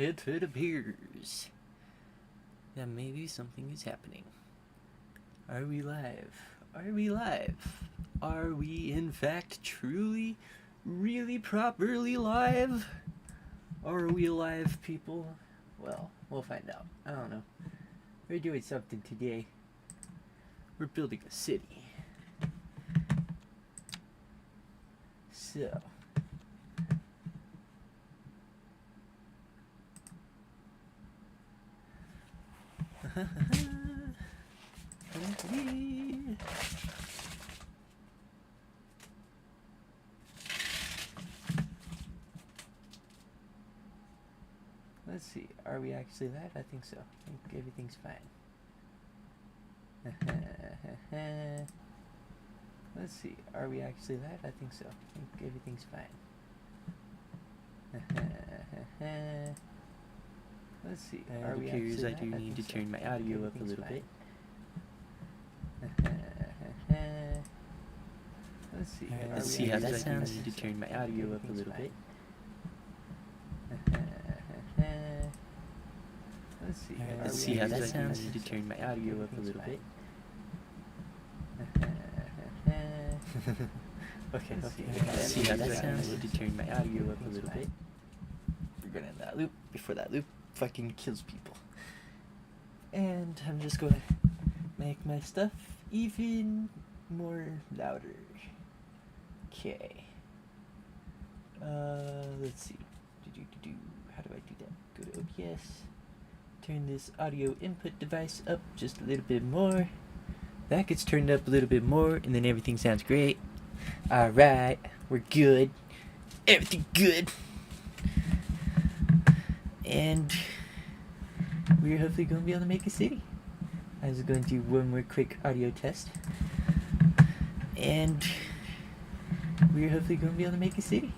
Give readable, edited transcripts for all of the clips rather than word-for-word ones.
It appears that maybe something is happening. Are we live? Are we live? Are we in fact truly, really properly live? Or are we alive, people? Well, we'll find out. I don't know. We're doing something today. We're building a city. So. Let's see, are we actually live? I think so. I think everything's fine. Let's see, are we actually live? I think so. I think everything's fine. Let's see, are we actually live? I do need to turn my audio up a little bit. Let's see how that sounds. I need to turn my audio up a little bit. Let's see how that sounds. I need to turn my audio up a little bit. Okay. Let's see how that sounds. I need to turn my audio up a little bit. We're gonna end that loop before that loop fucking kills people. And I'm just gonna make my stuff even more louder. Okay. Let's see. How do I do that? Go to OBS. Turn this audio input device up just a little bit more. That gets turned up a little bit more, and then everything sounds great. Alright, we're good. Everything good. And we're hopefully going to be able to make a city. I was going to do one more quick audio test. And we're hopefully going to be able to make a city.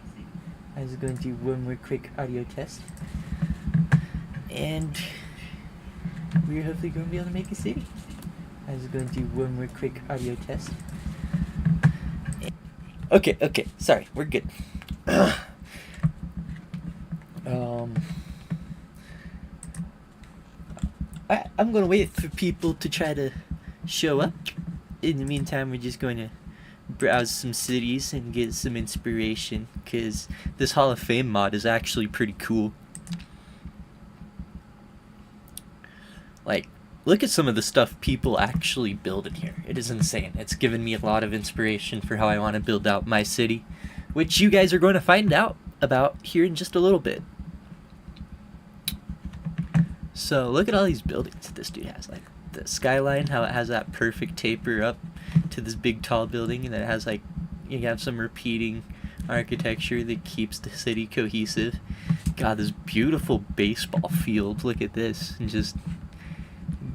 I was going to do one more quick audio test. And we're hopefully going to be able to make a city. I was going to do one more quick audio test. Okay, sorry, we're good. I'm going to wait for people to try to show up. In the meantime, we're just going to browse some cities and get some inspiration, because this Hall of Fame mod is actually pretty cool. Like, look at some of the stuff people actually build in here. It is insane. It's given me a lot of inspiration for how I want to build out my city, which you guys are going to find out about here in just a little bit. So look at all these buildings that this dude has. Like the skyline, how it has that perfect taper up to this big tall building, and then it has like, you have some repeating architecture that keeps the city cohesive. God, this beautiful baseball field. Look at this. And just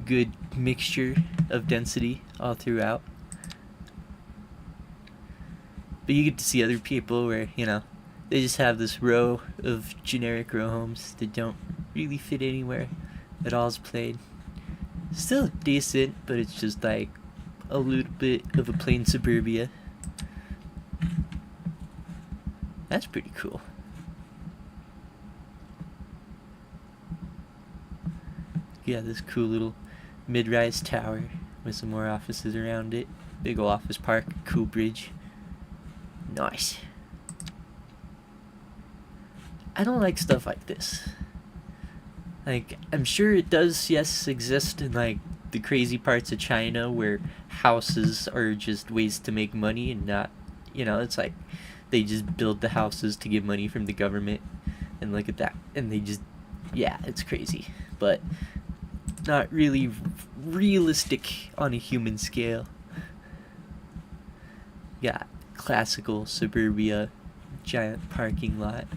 good mixture of density all throughout. But you get to see other people where, they just have this row of generic row homes that don't really fit anywhere. It all's played. Still decent, but it's just like a little bit of a plain suburbia. That's pretty cool. Yeah, this cool little mid-rise tower with some more offices around it. Big ol' office park, cool bridge. Nice. I don't like stuff like this. Like, I'm sure it does, yes, exist in like the crazy parts of China where houses are just ways to make money and not, it's like they just build the houses to get money from the government, and look at that. And they just, yeah, it's crazy. But not really realistic on a human scale. Got classical suburbia, giant parking lot.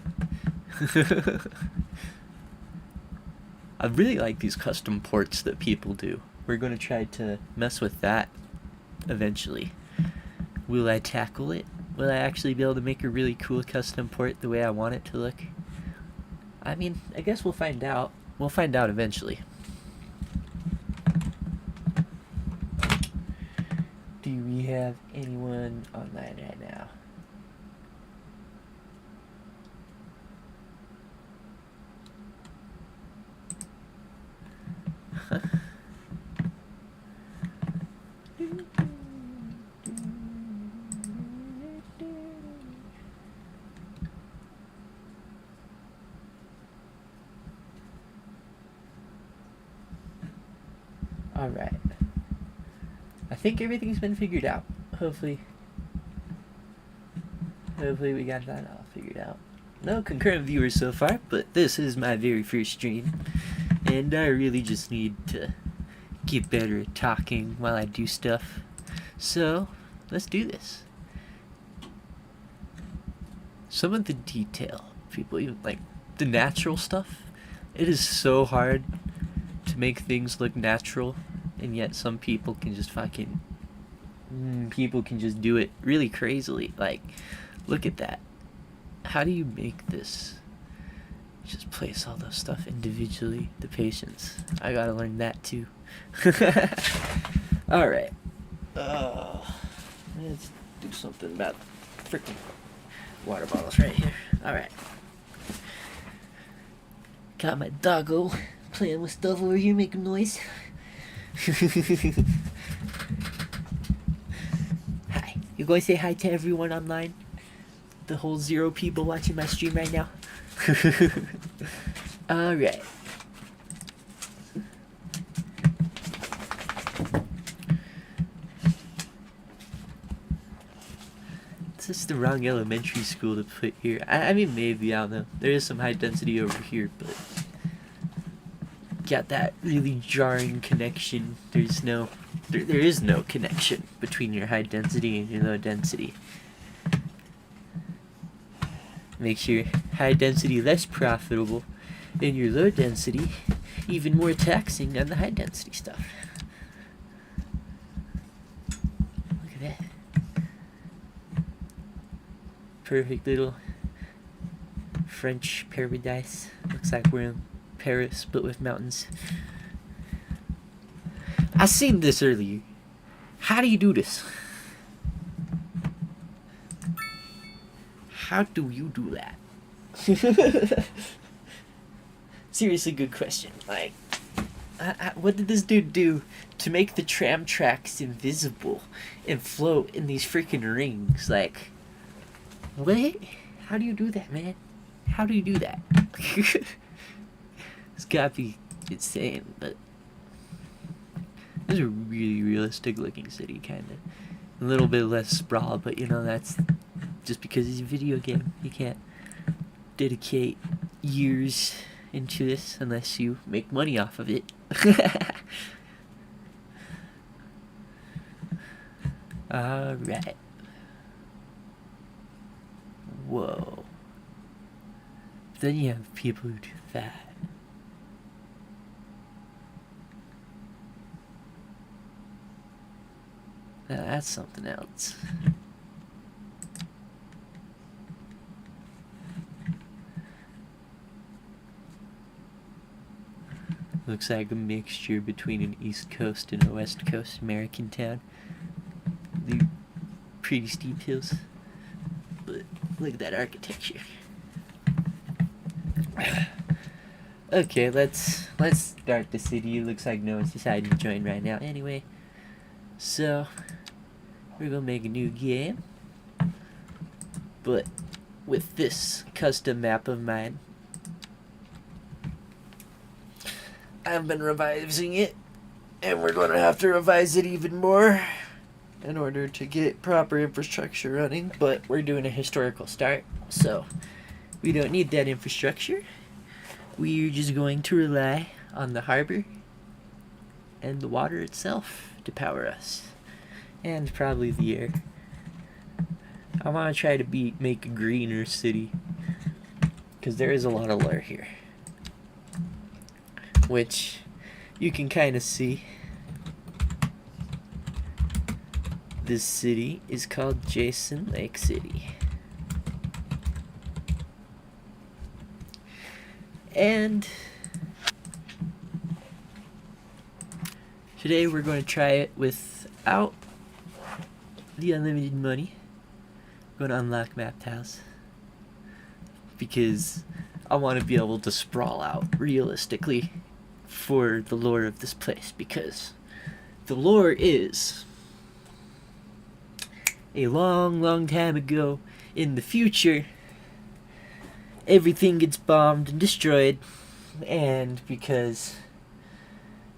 I really like these custom ports that people do. We're going to try to mess with that eventually. Will I tackle it? Will I actually be able to make a really cool custom port the way I want it to look? I mean, I guess we'll find out. We'll find out eventually. Do we have anyone online right now? Alright. I think everything's been figured out. Hopefully we got that all figured out. No concurrent viewers so far, but this is my very first stream. And I really just need to get better at talking while I do stuff. So, let's do this. Some of the detail, people, even like the natural stuff, it is so hard to make things look natural, and yet some people can just people can just do it really crazily. Like, look at that. How do you make this? Just place all those stuff individually. The patience. I gotta learn that too. Alright. Let's do something about freaking water bottles right here. Alright. Got my doggo playing with stuff over here, making noise. Hi. You going to say hi to everyone online? The whole 0 people watching my stream right now? Alright. It's just the wrong elementary school to put here. I mean, maybe, I don't know. There is some high density over here, but got that really jarring connection. There is no connection between your high density and your low density. Makes your high density less profitable, and your low density even more taxing on the high density stuff. Look at that. Perfect little French paradise. Looks like we're in Paris, but with mountains. I seen this earlier. How do you do this? How do you do that? Seriously, good question. Like, what did this dude do to make the tram tracks invisible and float in these freaking rings? Like, what? How do you do that, man? How do you do that? It's gotta be insane, but this is a really realistic looking city, kinda. A little bit less sprawl, but you know, that's just because it's a video game. You can't dedicate years into this unless you make money off of it. Alright. Whoa. Then you have people who do that. Now that's something else. Looks like a mixture between an East Coast and a West Coast American town. The pretty steep hills. But look at that architecture. Okay, let's start the city. It looks like no one's decided to join right now anyway. So we're gonna make a new game. But with this custom map of mine. I've been revising it, and we're gonna have to revise it even more in order to get proper infrastructure running, but we're doing a historical start, so we don't need that infrastructure. We're just going to rely on the harbor and the water itself to power us, and probably the air. I want to try to make a greener city, because there is a lot of lore here, which you can kind of see. This city is called Jason Lake City. And today we're going to try it without the unlimited money. We're going to unlock map tiles because I want to be able to sprawl out realistically for the lore of this place, because the lore is a long time ago in the future everything gets bombed and destroyed, and because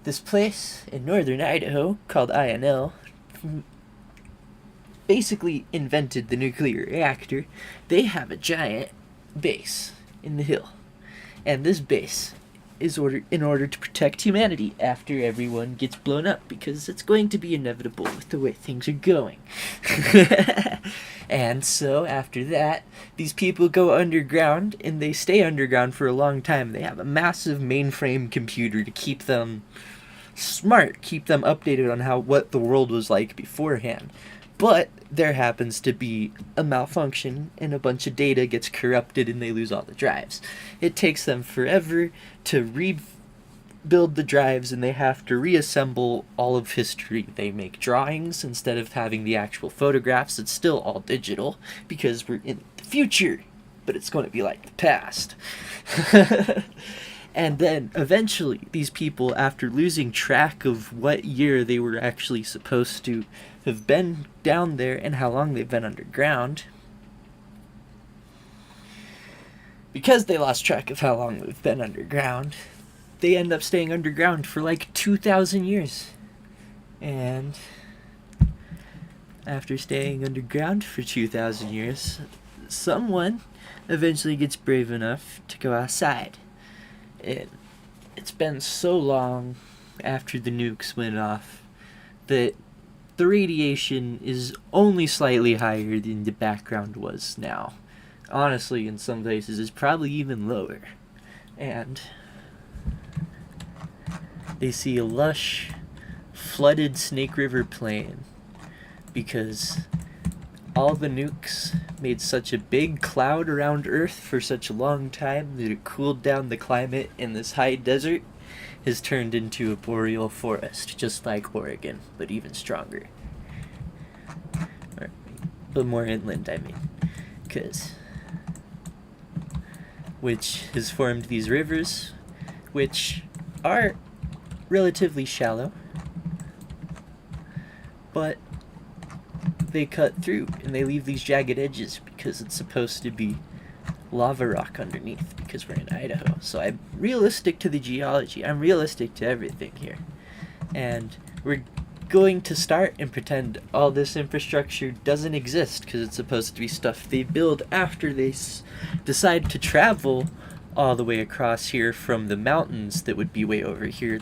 This place in northern Idaho called INL basically invented the nuclear reactor. They have a giant base in the hill, and this base is in order to protect humanity after everyone gets blown up, because it's going to be inevitable with the way things are going. And so after that, these people go underground, and they stay underground for a long time. They have a massive mainframe computer to keep them smart, keep them updated on what the world was like beforehand. But there happens to be a malfunction, and a bunch of data gets corrupted, and they lose all the drives. It takes them forever to rebuild the drives, and they have to reassemble all of history. They make drawings instead of having the actual photographs. It's still all digital because we're in the future, but it's going to be like the past. And then eventually these people, after losing track of what year they were actually supposed to have been down there and how long they've been underground, because they lost track of how long they've been underground, they end up staying underground for like 2,000 years. And after staying underground for 2,000 years, someone eventually gets brave enough to go outside. It's been so long after the nukes went off that the radiation is only slightly higher than the background was now. Honestly, in some places, it's probably even lower. And they see a lush, flooded Snake River plain because all the nukes made such a big cloud around Earth for such a long time that it cooled down the climate, and this high desert has turned into a boreal forest, just like Oregon, but even stronger. But more inland, I mean. Which has formed these rivers, which are relatively shallow, but they cut through and they leave these jagged edges because it's supposed to be lava rock underneath, because we're in Idaho. So I'm realistic to the geology. I'm realistic to everything here. And we're going to start and pretend all this infrastructure doesn't exist, because it's supposed to be stuff they build after they decide to travel all the way across here from the mountains that would be way over here,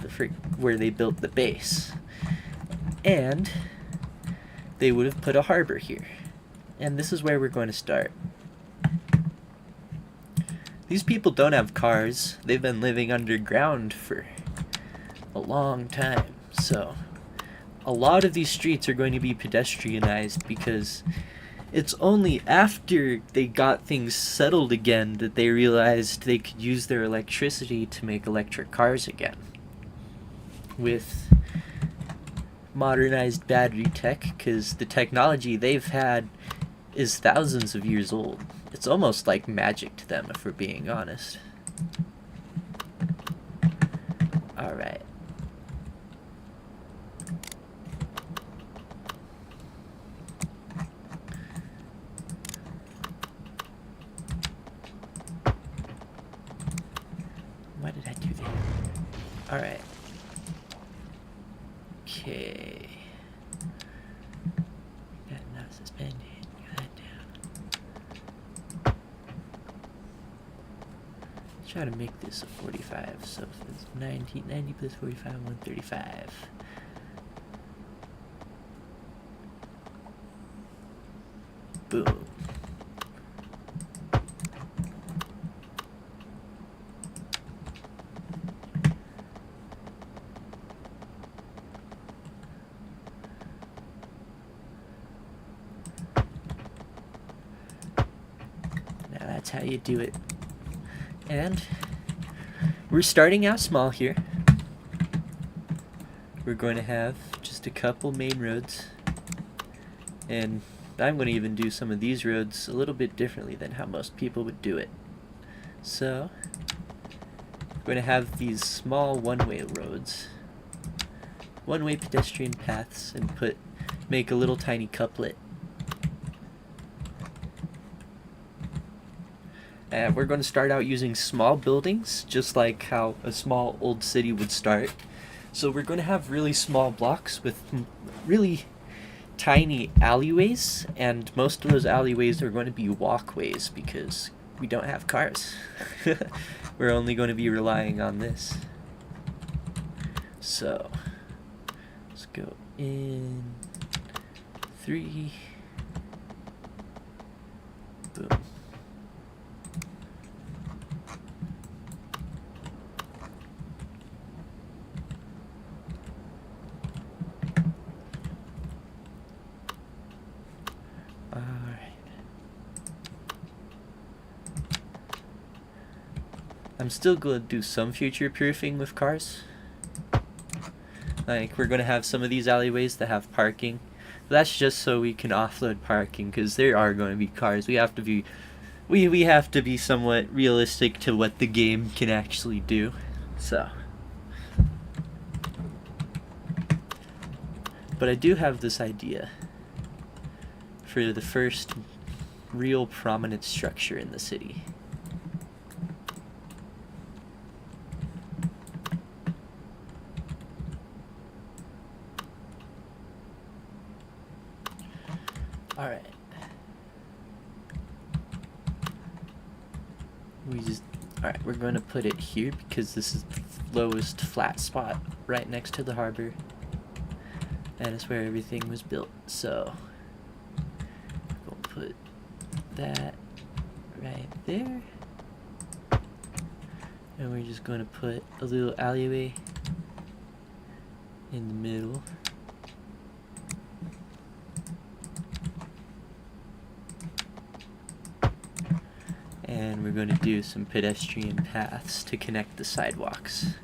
where they built the base. And they would have put a harbor here. And this is where we're going to start. These people don't have cars. They've been living underground for a long time. So a lot of these streets are going to be pedestrianized, because it's only after they got things settled again that they realized they could use their electricity to make electric cars again. With modernized battery tech, because the technology they've had is thousands of years old. It's almost like magic to them, if we're being honest. Alright. Why did I do that? Alright. Okay. Got enough suspended. Got down. Try to make this a 45. So if it's 90 plus 45, 135. Boom. That's how you do it. And we're starting out small here. We're going to have just a couple main roads, and I'm going to even do some of these roads a little bit differently than how most people would do it. So we're going to have these small one-way roads, one-way pedestrian paths, and make a little tiny couplet. And we're going to start out using small buildings, just like how a small old city would start. So we're going to have really small blocks with really tiny alleyways, and most of those alleyways are going to be walkways because we don't have cars. We're only going to be relying on this. So let's go in 3. Boom. I'm still going to do some future proofing with cars. Like, we're going to have some of these alleyways that have parking. That's just so we can offload parking, because there are going to be cars. We have to be somewhat realistic to what the game can actually do. So, but I do have this idea for the first real prominent structure in the city. Alright. Alright, we're going to put it here because this is the lowest flat spot right next to the harbor. And it's where everything was built. So, we'll put that right there. And we're just going to put a little alleyway in the middle. And we're going to do some pedestrian paths to connect the sidewalks.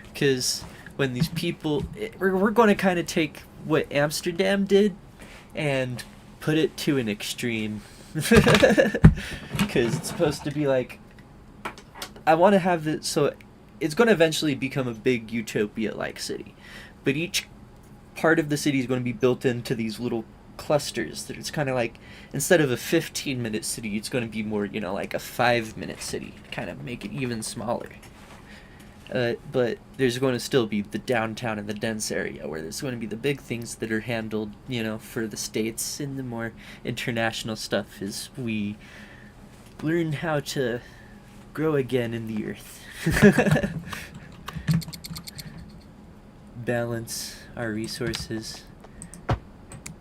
Because when these people, we're going to kind of take what Amsterdam did and put it to an extreme. Because it's supposed to be like, I want to have it so it's going to eventually become a big utopia-like city. But each part of the city is going to be built into these little clusters that it's kind of like, instead of a 15-minute city, it's going to be more, like a 5-minute city, kind of make it even smaller. But there's going to still be the downtown and the dense area where there's going to be the big things that are handled, for the states, and the more international stuff is we learn how to grow again in the earth. Balance our resources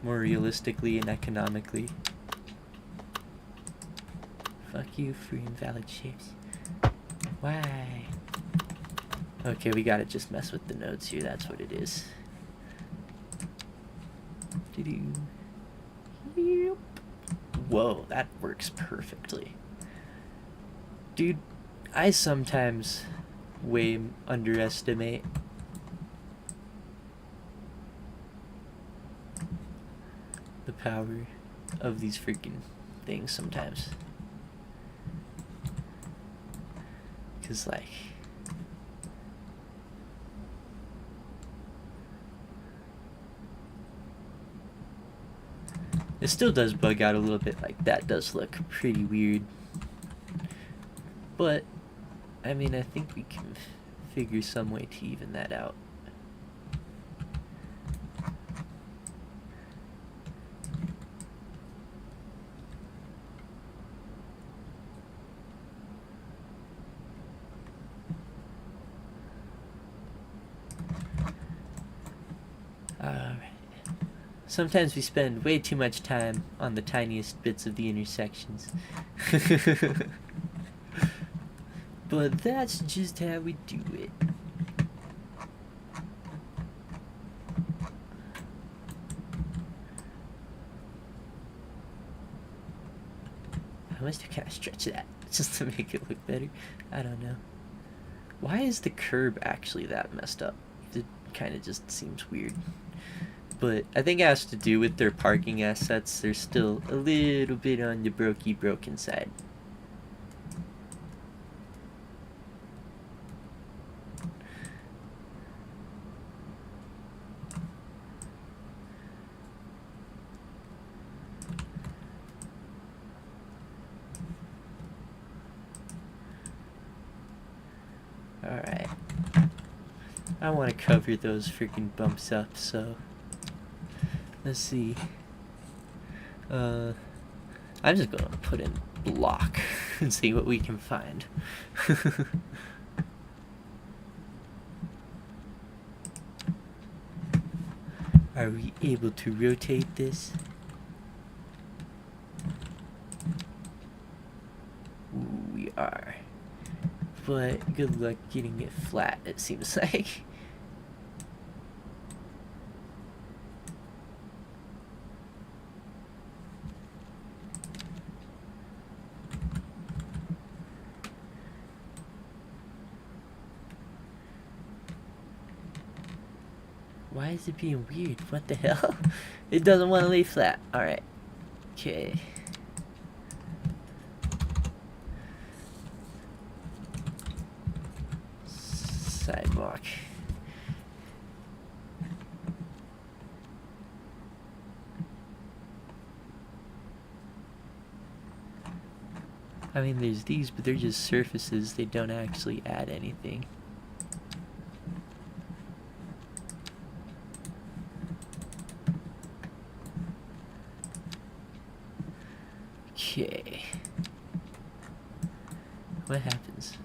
more realistically and economically. Fuck you for invalid shapes. Why? Okay, we gotta just mess with the nodes here, that's what it is. Whoa, that works perfectly. Dude, I sometimes way underestimate the power of these freaking things sometimes. Cause like, it still does bug out a little bit, like that does look pretty weird. But, I mean, I think we can figure some way to even that out. Sometimes we spend way too much time on the tiniest bits of the intersections. But that's just how we do it. How much can I stretch that just to make it look better? I don't know. Why is the curb actually that messed up? It kind of just seems weird. But I think it has to do with their parking assets. They're still a little bit on the broken side. Alright. I want to cover those freaking bumps up, so let's see. I'm just gonna put in block and see what we can find. Are we able to rotate this? Ooh, we are. But good luck getting it flat, it seems like. Why is it being weird? What the hell? It doesn't want to lay flat. Alright. Okay. Sidewalk. I mean, there's these, but they're just surfaces. They don't actually add anything. Okay. What happens?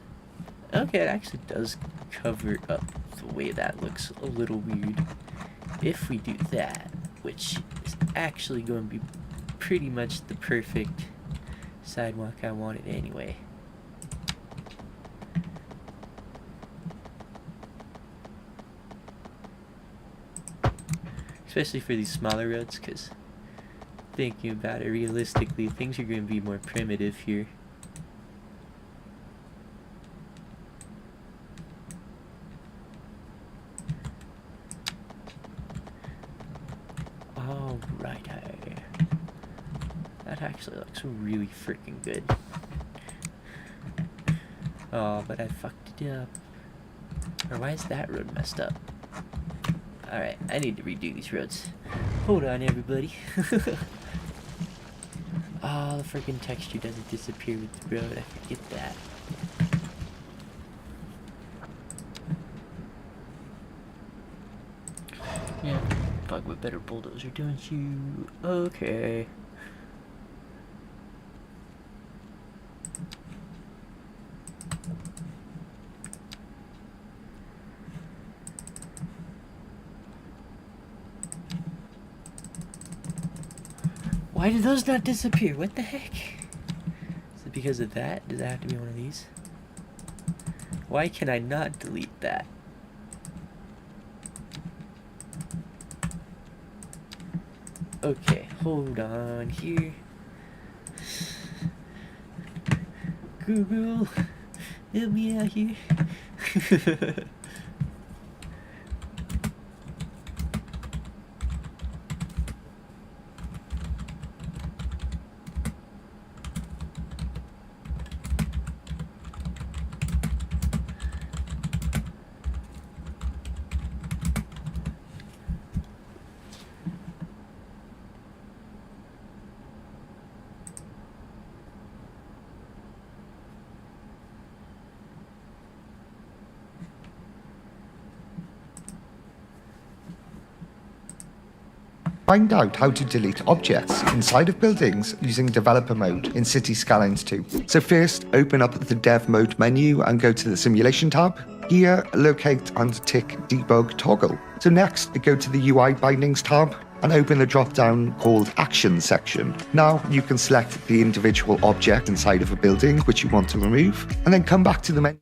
Okay, it actually does cover up the way that looks a little weird. If we do that, which is actually going to be pretty much the perfect sidewalk I wanted anyway. Especially for these smaller roads, because thinking about it realistically, things are going to be more primitive here. Alright, that actually looks really freaking good. Oh, but I fucked it up. Or why is that road messed up? Alright, I need to redo these roads. Hold on, everybody. Oh, the freaking texture doesn't disappear with the road. I forget that. Yeah, talk about better bulldozer, don't you? Okay. Why did those not disappear? What the heck? Is it because of that? Does it have to be one of these? Why can I not delete that? Okay, hold on here. Google, help me out here. Find out how to delete objects inside of buildings using developer mode in City Skylines 2. So first, open up the dev mode menu and go to the simulation tab. Here, locate and tick debug toggle. So next, go to the UI bindings tab and open the drop-down called Action section. Now you can select the individual object inside of a building which you want to remove, and then come back to the menu.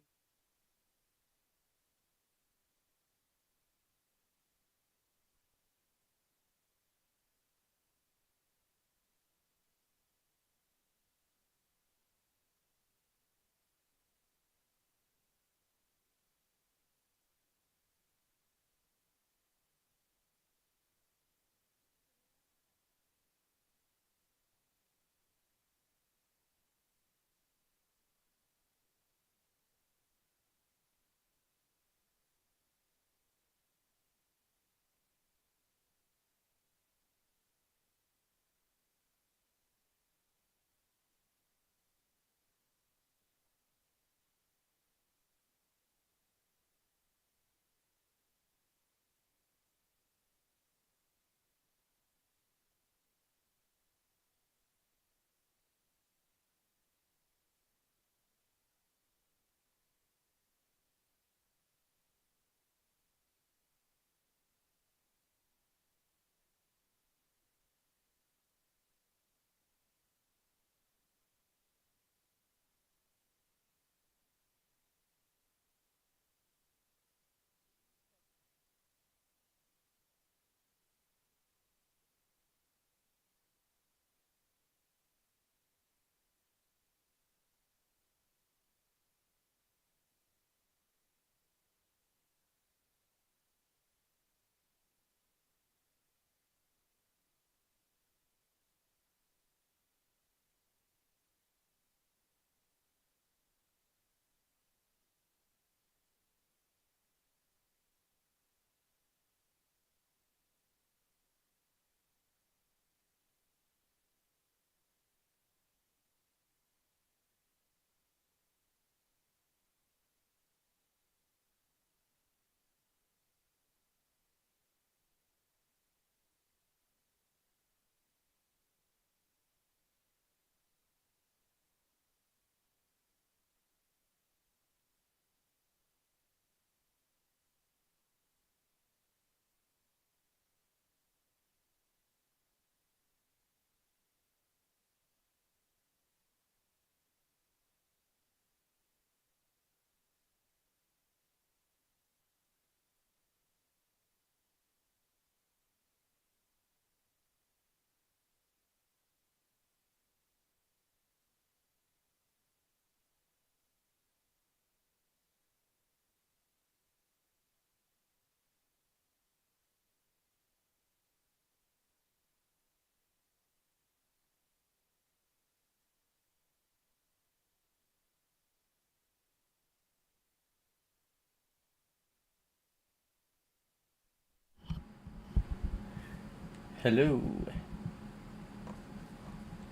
Hello.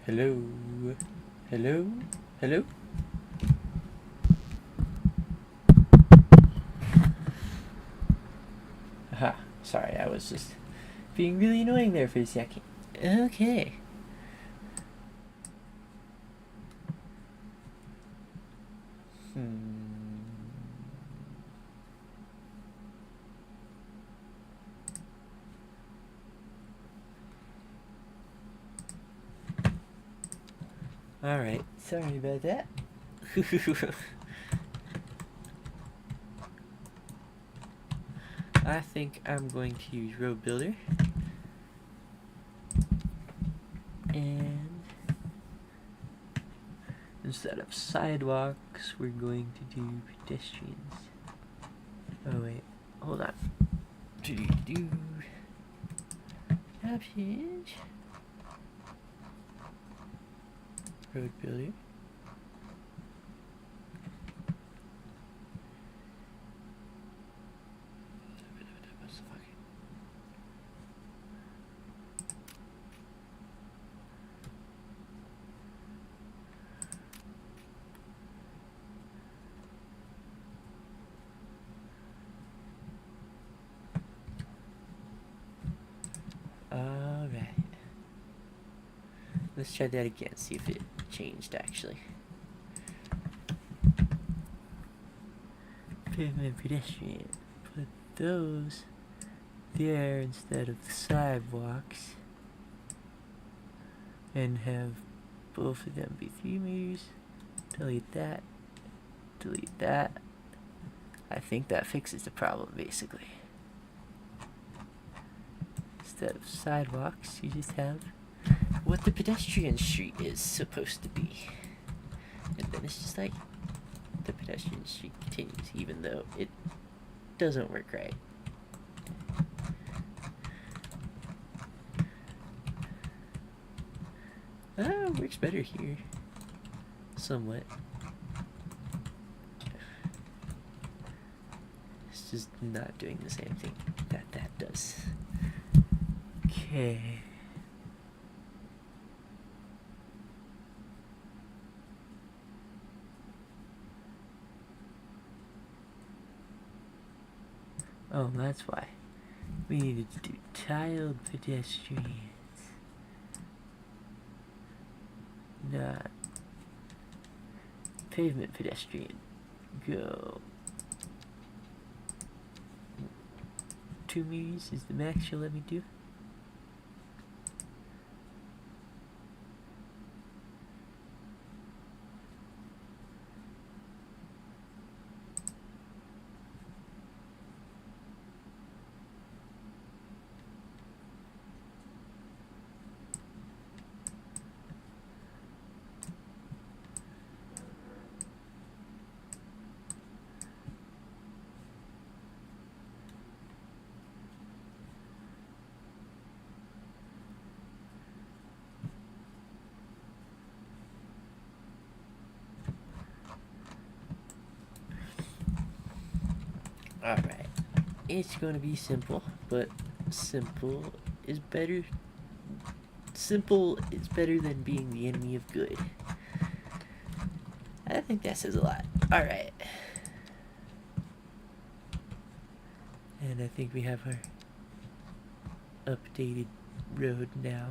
Hello. Hello. Hello. Aha. Sorry, I was just being really annoying there for a second. Okay. Alright, sorry about that. I think I'm going to use Road Builder. And instead of sidewalks, we're going to do pedestrians. Oh wait, hold on. Do options. Road Builder. Alright. Let's try that again, see if it changed actually. Pavement pedestrian. Put those there instead of the sidewalks. And have both of them be 3 meters. Delete that. Delete that. I think that fixes the problem basically. Instead of sidewalks, you just have what the pedestrian street is supposed to be. And then it's just like the pedestrian street continues, even though it doesn't work right. Works better here. Somewhat. It's just not doing the same thing that that does. Okay. Oh, that's why. We needed to do tiled pedestrians. Not pavement pedestrian. Go. 2 meters is the max you'll let me do. Alright. It's gonna be simple, but simple is better. Simple is better than being the enemy of good. I think that says a lot. Alright. And I think we have our updated road now.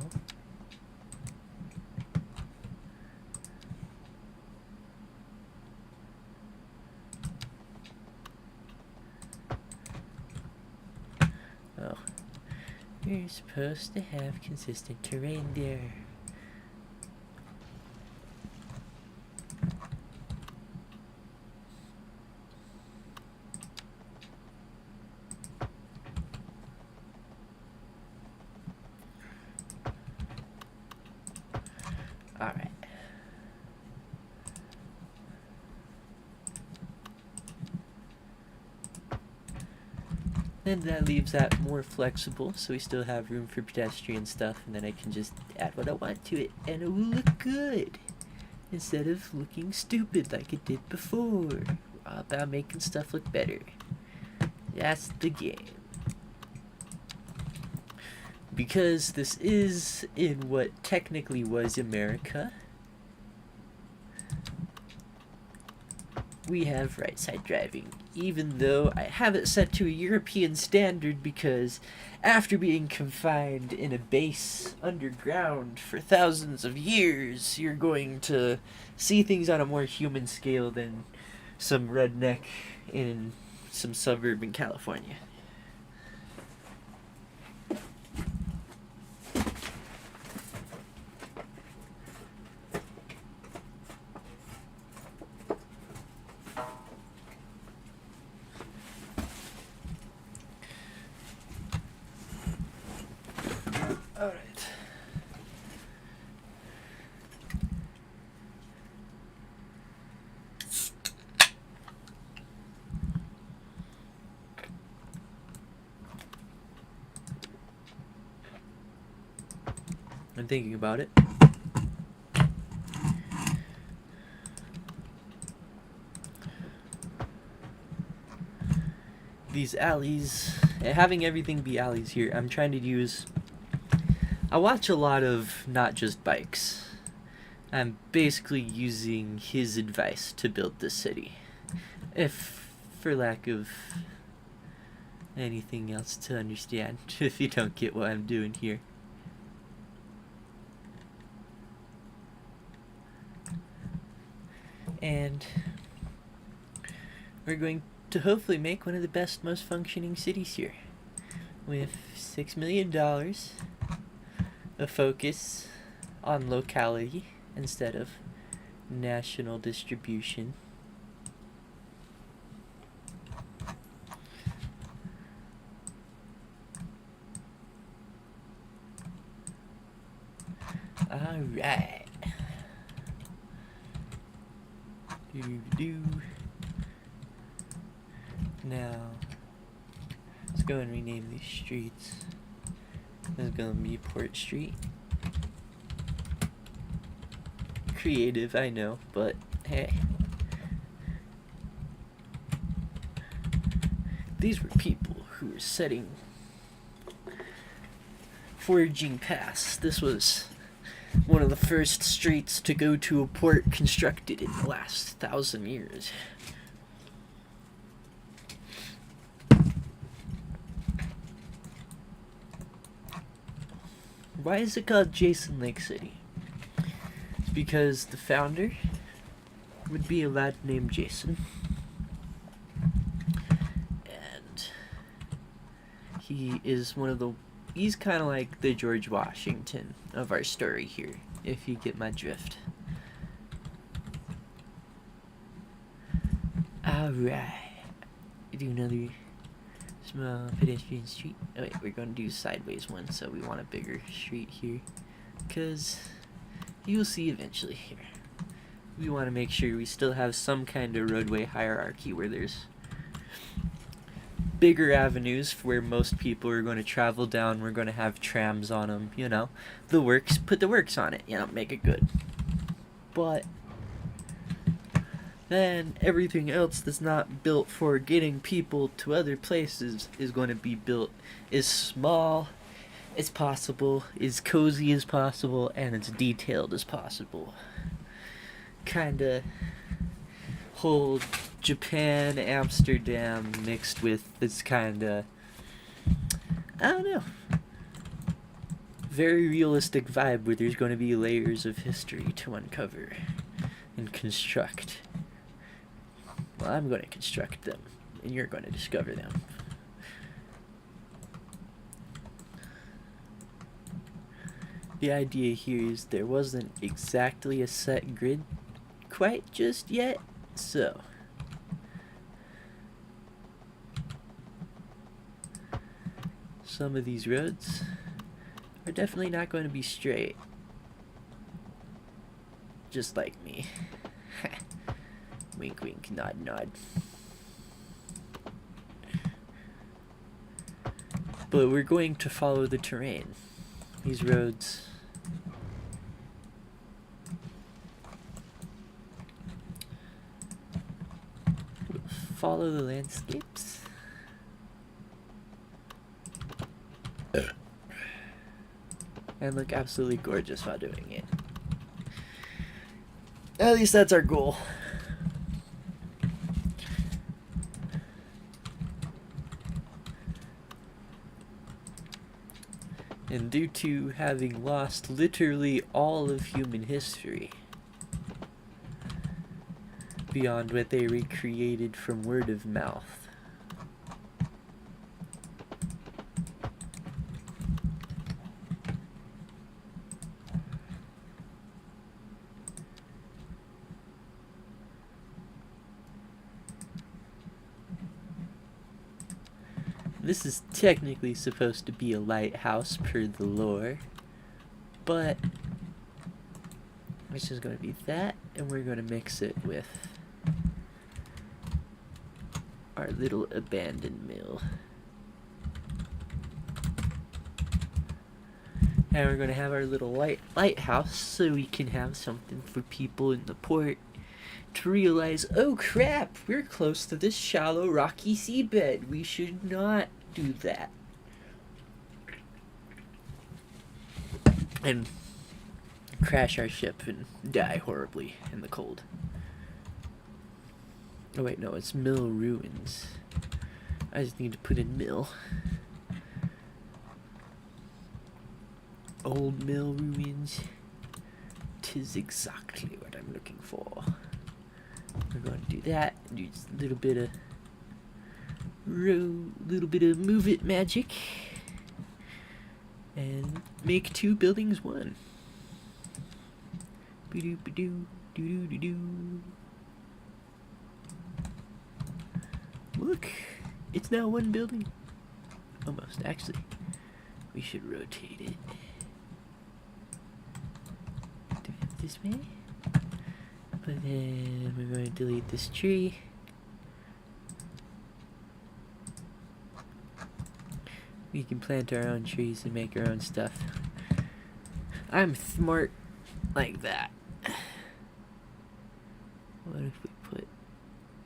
Oh, you're supposed to have consistent terrain there. Alright. Then that leaves that more flexible, so we still have room for pedestrian stuff, and then I can just add what I want to it, and it will look good, instead of looking stupid like it did before. All about making stuff look better. That's the game. because this is in what technically was America, we have right side driving, even though I have it set to a European standard because after being confined in a base underground for thousands of years, you're going to see things on a more human scale than some redneck in some suburb in California. Alright. I'm thinking about it. These alleys, having everything be alleys here, I'm trying to use. I watch a lot of Not Just Bikes. I'm basically using his advice to build this city. If, for lack of anything else to understand, if you don't get what I'm doing here. And we're going to hopefully make one of the best, most functioning cities here. With $6 million, a focus on locality instead of national distribution. Alright. Now, let's go and rename these streets. This is gonna be Port Street. Creative, I know, but hey. These were people who were forging paths. This was one of the first streets to go to a port constructed in the last 1,000 years. Why is it called Jason Lake City? It's because the founder would be a lad named Jason. And he is he's kind of like the George Washington of our story here, if you get my drift. Alright. Do another small pedestrian street. Oh wait, we're going to do sideways one, so we want a bigger street here. Because you'll see eventually here. We want to make sure we still have some kind of roadway hierarchy where there's bigger avenues where most people are going to travel down. We're going to have trams on them, you know. The works, put the works on it, you know, make it good. But then everything else that's not built for getting people to other places is going to be built as small as possible, as cozy as possible, and as detailed as possible. Kinda whole Japan, Amsterdam mixed with this kinda, I don't know, very realistic vibe where there's going to be layers of history to uncover and construct. Well, I'm going to construct them, and you're going to discover them. The idea here is there wasn't exactly a set grid quite just yet, so some of these roads are definitely not going to be straight, just like me. Wink wink, nod nod. But we're going to follow the terrain. These roads follow the landscapes. and look absolutely gorgeous while doing it. At least that's our goal. And due to having lost literally all of human history, beyond what they recreated from word of mouth, this is technically supposed to be a lighthouse per the lore, but it's just going to be that, and we're going to mix it with our little abandoned mill. And we're going to have our little lighthouse so we can have something for people in the port to realize, oh crap, we're close to this shallow rocky seabed. We should not do that. And crash our ship and die horribly in the cold. Oh wait, no, it's mill ruins. I just need to put in mill. Old mill ruins. 'Tis exactly what I'm looking for. We're going to do that. Do just a little bit of move it magic, and make 2 buildings 1. Ba-doo ba-doo doo doo doo. Look, it's now 1 building. Almost, actually. We should rotate it. Do it this way. But then we're going to delete this tree. We can plant our own trees and make our own stuff. I'm smart like that. What if we put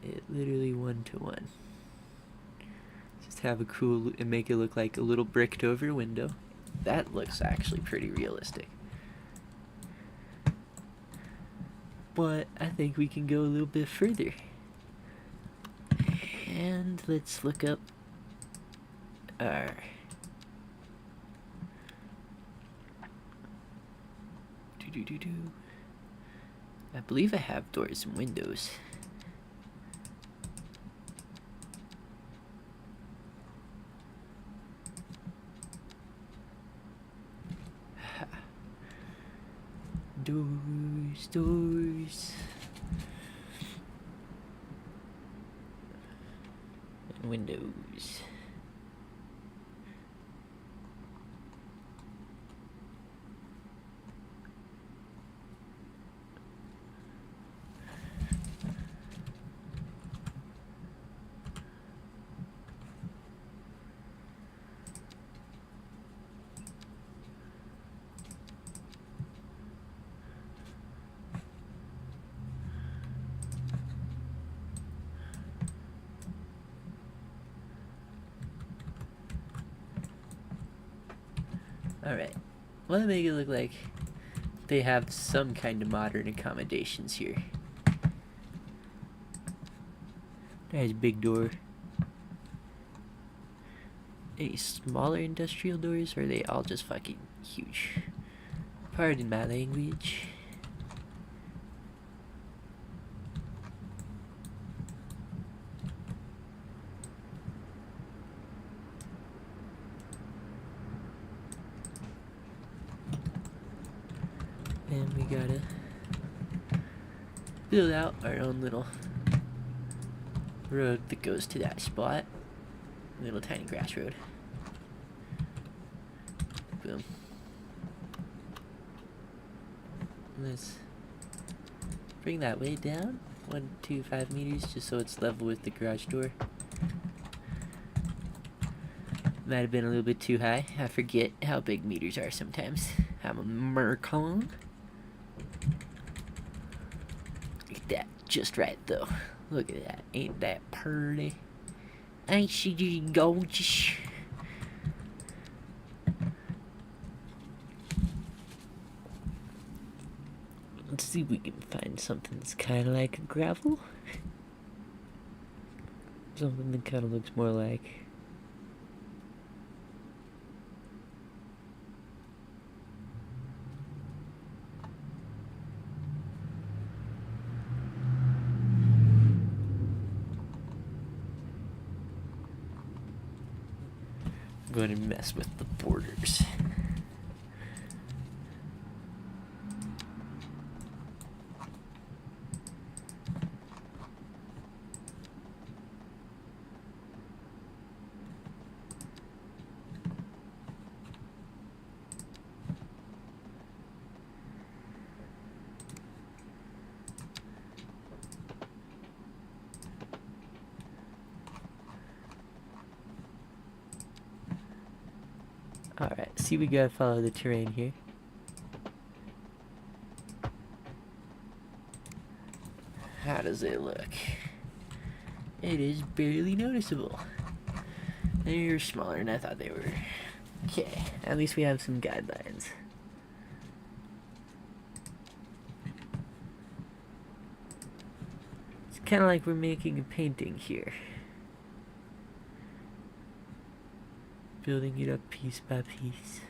it literally 1-to-1? Just have a cool, and make it look like a little bricked over window. That looks actually pretty realistic. But I think we can go a little bit further. And let's look up our I believe I have doors and windows. Doors. And windows. Alright, want to make it look like they have some kind of modern accommodations here. There's a big door. Any smaller industrial doors, or are they all just fucking huge? Pardon my language. And we gotta build out our own little road that goes to that spot. Little tiny grass road. Boom. Let's bring that way down 1 to 5 meters, just so it's level with the garage door. Might have been a little bit too high. I forget how big meters are sometimes. I'm a Mercon. Look at that, just right though. Look at that, ain't that pretty? Ain't she just gorgeous? Let's see if we can find something that's kind of like gravel. Something that kind of looks more like... I'm going to mess with the borders. Alright, see, we gotta follow the terrain here. How does it look? It is barely noticeable. They're smaller than I thought they were. Okay, at least we have some guidelines. It's kind of like we're making a painting here. Building it up piece by piece.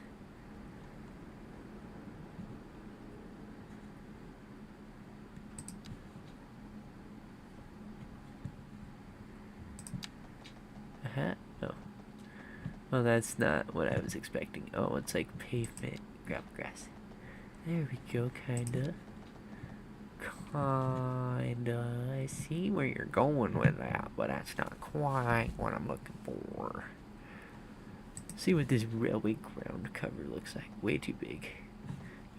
Oh. Well, that's not what I was expecting. Oh, it's like pavement, grass. There we go, kinda. I see where you're going with that, but that's not quite what I'm looking for. See what this railway ground cover looks like. Way too big.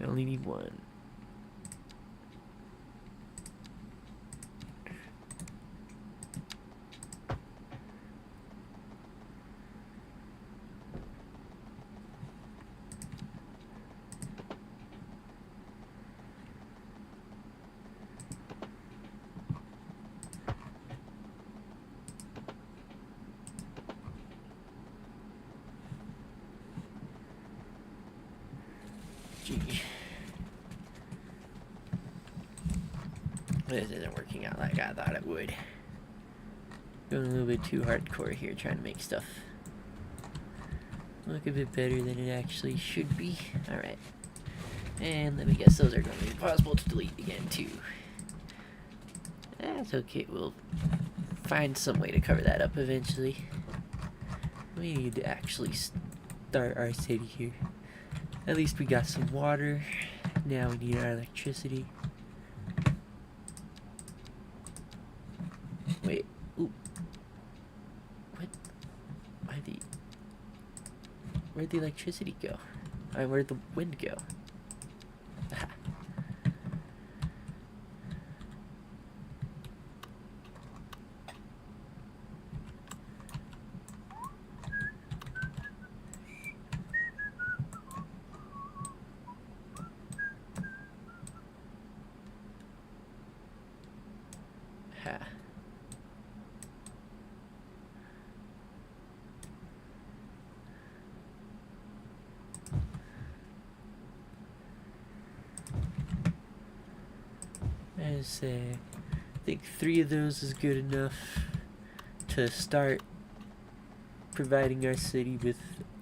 I only need one. Gee. This isn't working out like I thought it would. Going a little bit too hardcore here, trying to make stuff look a bit better than it actually should be. Alright. And let me guess, those are going to be possible to delete again, too. That's okay, we'll find some way to cover that up eventually. We need to actually start our city here. At least we got some water. Now we need our electricity. Wait. Ooh. What? Where'd the electricity go? Where'd the wind go? Ah. Ha. I think 3 of those is good enough to start providing our city with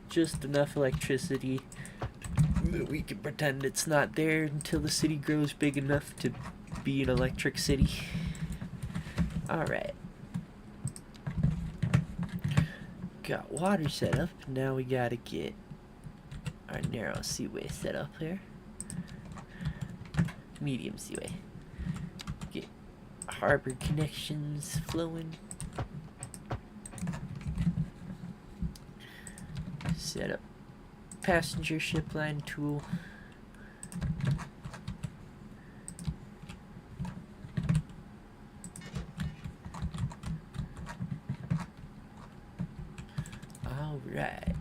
just enough electricity that we can pretend it's not there until the city grows big enough to be an electric city. Alright. Got water set up. Now we gotta get our narrow seaway set up here. Medium seaway. Get harbor connections flowing. Set up passenger ship line tool. Alright.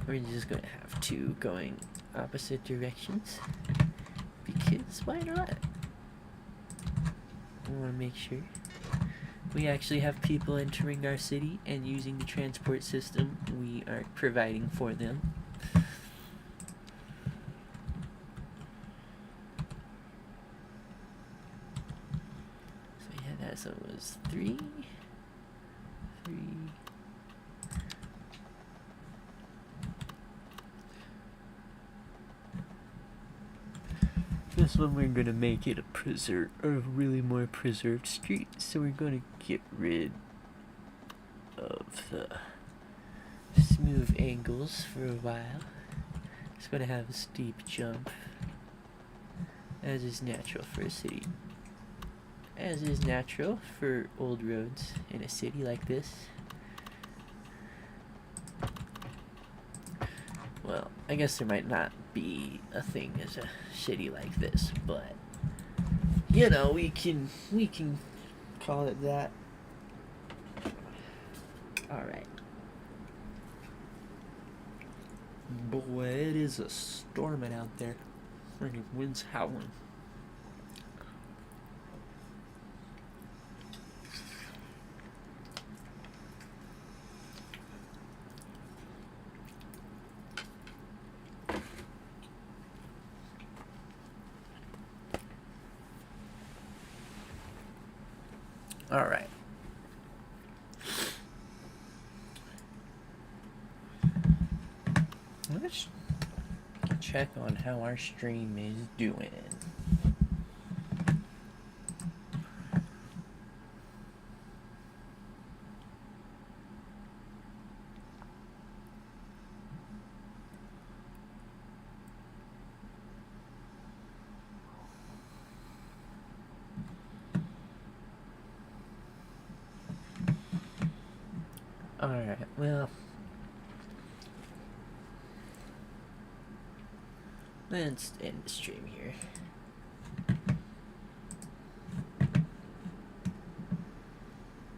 We're just going to have 2 going opposite directions. Because why not? I want to make sure we actually have people entering our city and using the transport system we are providing for them. So it was 3. This one we're gonna make it a really more preserved street. So we're gonna get rid of the smooth angles for a while. It's gonna have a steep jump, as is natural for a city. As is natural for old roads in a city like this. Well, I guess there might not be a thing as a city like this, but you know, we can call it that. Alright. Boy, it is a storming out there. Freaking wind's howling. Alright. Let's check on how our stream is doing. Alright, well, let's end the stream here.